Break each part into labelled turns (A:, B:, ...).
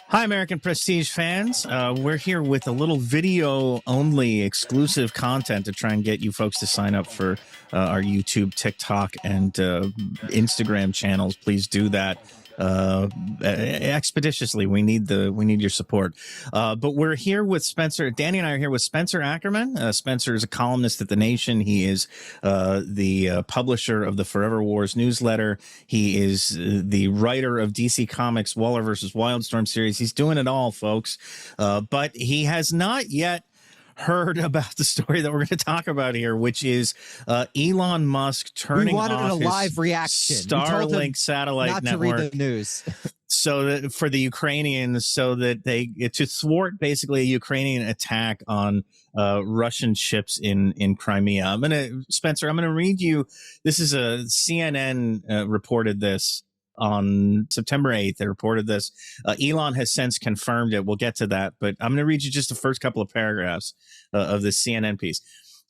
A: Hi, American Prestige fans. We're here with a little video-only exclusive content to try and get you folks to sign up for our YouTube, TikTok, and Instagram channels. Please do that expeditiously. We need your support. But we're here with Spencer. Danny and I are here with Spencer Ackerman. Spencer is a columnist at The Nation. He is the publisher of the Forever Wars newsletter. He is the writer of DC Comics' Waller versus Wildstorm series. He's doing it all, folks. But he has not yet heard about the story that we're going to talk about here, which is Elon Musk turning off
B: a live reaction.
A: Starlink satellite network.
B: Not to read the news.
A: So that for the Ukrainians, so that to thwart basically a Ukrainian attack on Russian ships in Crimea. Spencer, I'm going to read you. This is a CNN reported this on September 8th. They reported this. Elon has since confirmed it. We'll get to that, but I'm going to read you just the first couple of paragraphs of this CNN piece.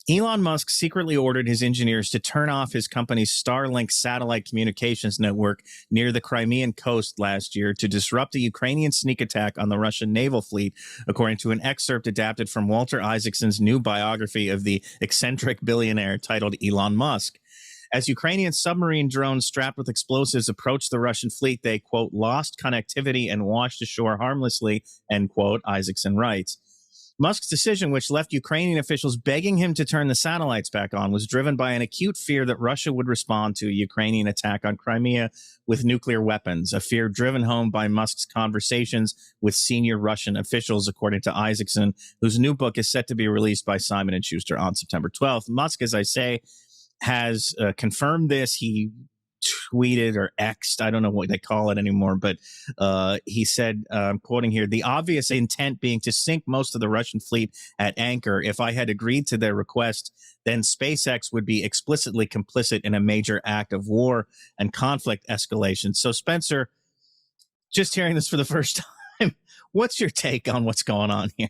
A: Elon Musk secretly ordered his engineers to turn off his company's Starlink satellite communications network near the Crimean coast last year to disrupt a Ukrainian sneak attack on the Russian naval fleet, according to an excerpt adapted from Walter Isaacson's new biography of the eccentric billionaire titled Elon Musk. As Ukrainian submarine drones strapped with explosives approached the Russian fleet, they, quote, lost connectivity and washed ashore harmlessly, end quote, Isaacson writes. Musk's decision, which left Ukrainian officials begging him to turn the satellites back on, was driven by an acute fear that Russia would respond to a Ukrainian attack on Crimea with nuclear weapons, a fear driven home by Musk's conversations with senior Russian officials, according to Isaacson, whose new book is set to be released by Simon & Schuster on September 12th. Musk, as I say, has confirmed this. He tweeted or X'd, I don't know what they call it anymore, but he said, I'm quoting here, the obvious intent being to sink most of the Russian fleet at anchor. If I had agreed to their request, then SpaceX would be explicitly complicit in a major act of war and conflict escalation. So, Spencer, just hearing this for the first time, what's your take on what's going on here?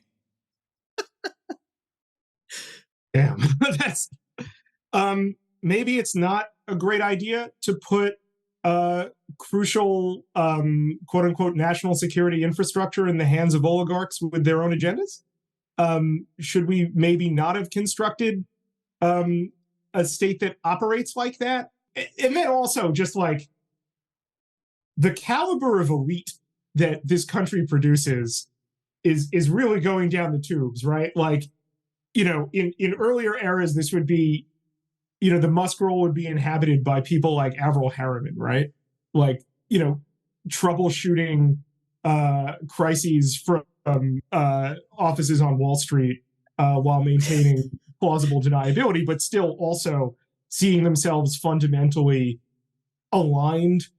C: Damn, that's maybe it's not a great idea to put crucial quote unquote national security infrastructure in the hands of oligarchs with their own agendas. Should we maybe not have constructed a state that operates like that? And then also just like the caliber of elite that this country produces is really going down the tubes, right? Like, you know, in earlier eras, this would be, you know, the Musk role would be inhabited by people like Avril Harriman, right? Like, you know, troubleshooting crises from offices on Wall Street while maintaining plausible deniability, but still also seeing themselves fundamentally aligned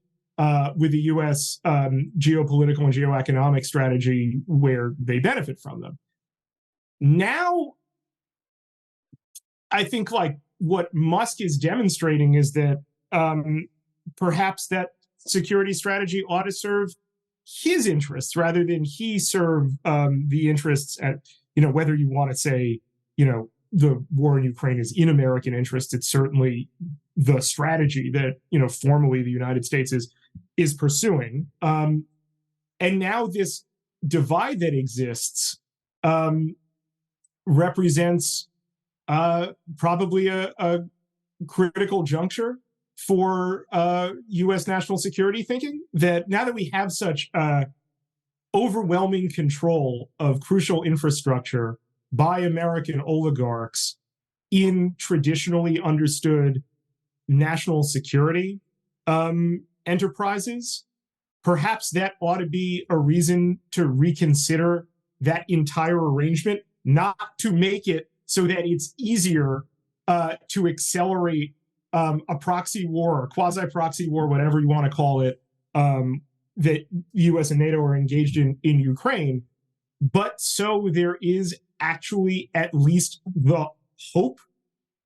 C: with the U.S. Geopolitical and geoeconomic strategy where they benefit from them. Now, I think like what Musk is demonstrating is that perhaps that security strategy ought to serve his interests rather than he serve the interests at, you know, whether you want to say, you know, the war in Ukraine is in American interest. It's certainly the strategy that, you know, formally the United States is pursuing. And now this divide that exists represents probably a critical juncture for U.S. national security thinking, that now that we have such overwhelming control of crucial infrastructure by American oligarchs in traditionally understood national security enterprises, perhaps that ought to be a reason to reconsider that entire arrangement, not to make it so that it's easier to accelerate a proxy war or quasi-proxy war, whatever you want to call it, that U.S. and NATO are engaged in Ukraine. But so there is actually at least the hope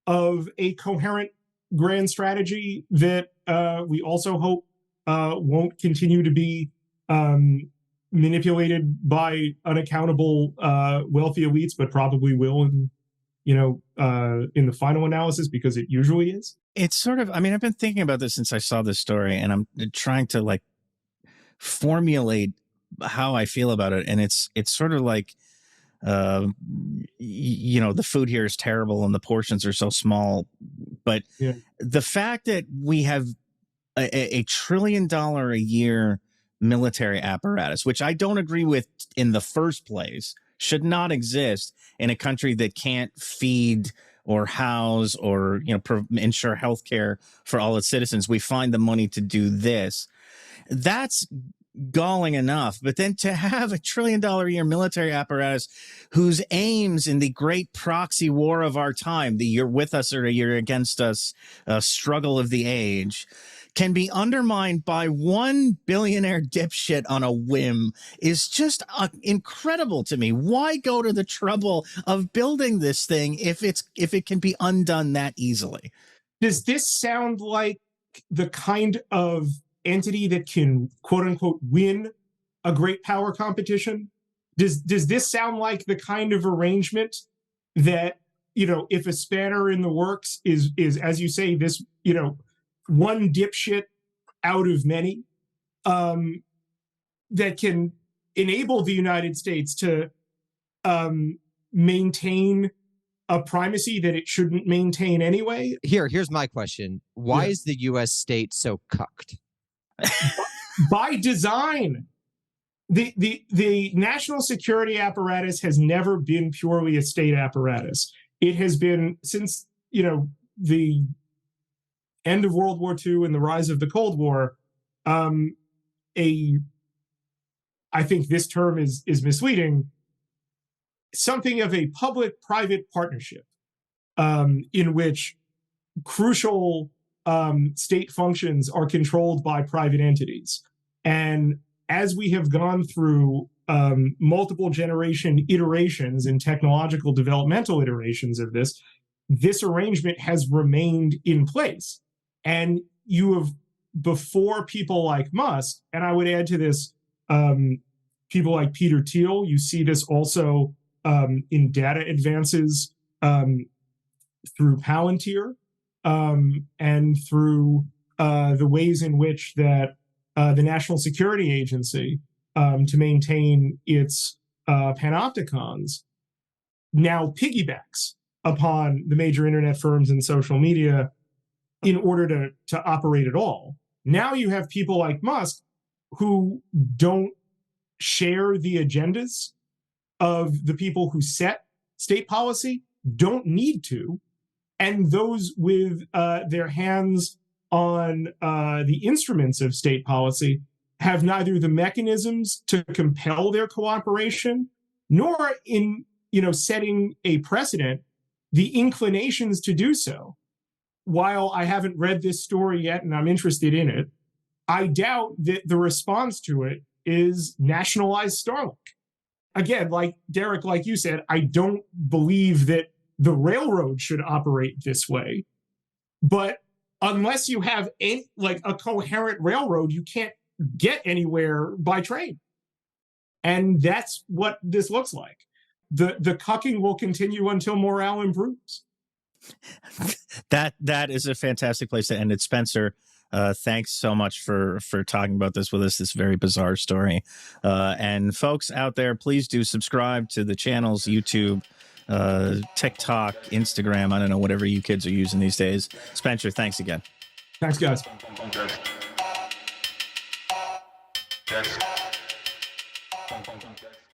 C: of a coherent grand strategy that we also hope won't continue to be manipulated by unaccountable wealthy elites, but probably will in the final analysis, because it usually is.
A: It's sort of, I mean, I've been thinking about this since I saw this story, and I'm trying to like formulate how I feel about it, and it's sort of like, you know, the food here is terrible and the portions are so small, but
C: Yeah.
A: the fact that we have a $1 trillion a year military apparatus, which I don't agree with in the first place, should not exist in a country that can't feed or house or, you know, ensure health care for all its citizens. We find the money to do this. That's galling enough. But then to have a $1 trillion a year military apparatus whose aims in the great proxy war of our time, the you're with us or you're against us struggle of the age, can be undermined by one billionaire dipshit on a whim is just incredible to me. Why go to the trouble of building this thing if it can be undone that easily?
C: Does this sound like the kind of entity that can, quote unquote, win a great power competition? Does this sound like the kind of arrangement that, you know, if a spanner in the works is as you say, this, you know, one dipshit out of many, that can enable the United States to maintain a primacy that it shouldn't maintain anyway?
B: Here's my question. Why is the U.S. state so cucked?
C: By design. The national security apparatus has never been purely a state apparatus. It has been, since, you know, the end of World War II and the rise of the Cold War, I think this term is misleading, something of a public-private partnership in which crucial state functions are controlled by private entities. And as we have gone through multiple generation iterations and technological developmental iterations of this arrangement has remained in place. And you have, before people like Musk, and I would add to this, people like Peter Thiel, you see this also in data advances through Palantir and through the ways in which that the National Security Agency, to maintain its panopticons, now piggybacks upon the major internet firms and social media in order to operate at all. Now you have people like Musk who don't share the agendas of the people who set state policy, don't need to, and those with their hands on the instruments of state policy have neither the mechanisms to compel their cooperation, nor in, you know, setting a precedent, the inclinations to do so. While I haven't read this story yet and I'm interested in it, I doubt that the response to it is nationalize Starlink. Again, like Derek, like you said, I don't believe that the railroad should operate this way. But unless you have a coherent railroad, you can't get anywhere by train. And that's what this looks like. The cucking will continue until morale improves.
A: That is a fantastic place to end it, Spencer. Thanks so much for talking about this with us, this very bizarre story. And folks out there, please do subscribe to the channels, YouTube, TikTok, Instagram. I don't know, whatever you kids are using these days. Spencer, thanks again.
C: Thanks, guys.